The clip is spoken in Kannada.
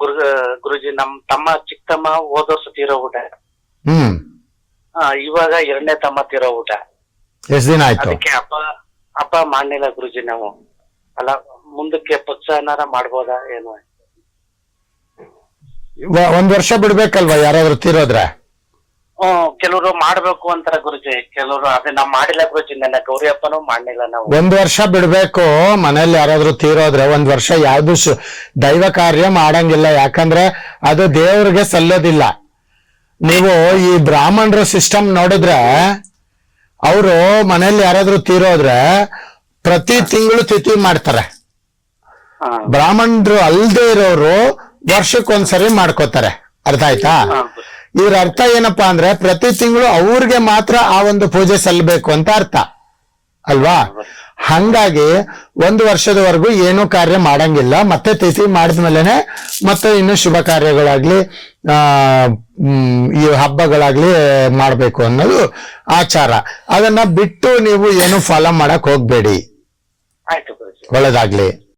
ಗುರು ಗುರುಜಿ ನಮ್ ತಮ್ಮ ಚಿಕ್ಕ ತಮ್ಮ ಹೋದ ವರ್ಷ ತೀರೋಗ್ಬಿಟ್ಟ. ಹ್ಮ್. ಇವಾಗ ಎರಡನೇ ತಮ್ಮ ತೀರೋಗ್ಬಿಟ್ಟ. ಎಷ್ಟ್ ದಿನ ಆಯ್ತು? ಅದಕ್ಕೆ ಹಬ್ಬ ಮಾಡ್ಲಿಲ್ಲ ಗುರುಜಿ ನಾವು. ಅಲ್ಲ ಮುಂದಕ್ಕೆ ಪ್ರೋತ್ಸಾಹನಾರ ಮಾಡ್ಬೋದಾ ಏನು? ಒಂದ್ ವರ್ಷ ಬಿಡ್ಬೇಕಲ್ವಾ ಯಾರಾದ್ರೂ ತೀರೋದ್ರೆ? ಕೆಲವರು ಮಾಡ್ಬೇಕು ಅಂತಾರ ಗುರುಜಿ, ಕೆಲವರು ಅದೇ ನಾವ್ ಮಾಡಿಲ್ಲ ಗುರುಜಿ. ನನ್ನ ಗೌರಿ ಹಬ್ಬನೂ ಮಾಡ್ಲಿಲ್ಲ ನಾವು. ಒಂದ್ ವರ್ಷ ಬಿಡ್ಬೇಕು. ಮನೇಲಿ ಯಾರಾದ್ರೂ ತೀರೋದ್ರೆ ಒಂದ್ ವರ್ಷ ಯಾವ್ದು ದೈವ ಕಾರ್ಯ ಮಾಡಂಗಿಲ್ಲ, ಯಾಕಂದ್ರೆ ಅದು ದೇವ್ರಿಗೆ ಸಲ್ಲೋದಿಲ್ಲ. ನೀವು ಈ ಬ್ರಾಹ್ಮಣರ ಸಿಸ್ಟಮ್ ನೋಡಿದ್ರೆ, ಅವರು ಮನೇಲಿ ಯಾರಾದ್ರೂ ತೀರೋದ್ರೆ ಪ್ರತಿ ತಿಂಗಳು ತಿಥಿ ಮಾಡ್ತಾರೆ. ಬ್ರಾಹ್ಮಣರು ಅಲ್ದೇ ಇರೋರು ವರ್ಷಕ್ಕೊಂದ್ಸರಿ ಮಾಡ್ಕೋತಾರೆ. ಅರ್ಥ ಆಯ್ತಾ? ಇದ್ರ ಅರ್ಥ ಏನಪ್ಪಾ ಅಂದ್ರೆ ಪ್ರತಿ ತಿಂಗಳು ಅವ್ರಿಗೆ ಮಾತ್ರ ಆ ಒಂದು ಪೂಜೆ ಸಲ್ಲಬೇಕು ಅಂತ ಅರ್ಥ ಅಲ್ವಾ? ಹಂಗಾಗಿ ಒಂದು ವರ್ಷದವರೆಗೂ ಏನು ಕಾರ್ಯ ಮಾಡಂಗಿಲ್ಲ. ಮತ್ತೆ ತಿಥಿ ಮಾಡಿದ್ಮೇಲೆನೆ ಮತ್ತೆ ಇನ್ನು ಶುಭ ಕಾರ್ಯಗಳಾಗ್ಲಿ ಈ ಹಬ್ಬಗಳಾಗ್ಲಿ ಮಾಡ್ಬೇಕು ಅನ್ನೋದು ಆಚಾರ. ಅದನ್ನ ಬಿಟ್ಟು ನೀವು ಏನು ಫಾಲೋ ಮಾಡಕ್ ಹೋಗ್ಬೇಡಿ. ಆಯ್ತು ಗುರುಜಿ. ಒಳ್ಳೇದಾಗ್ಲಿ.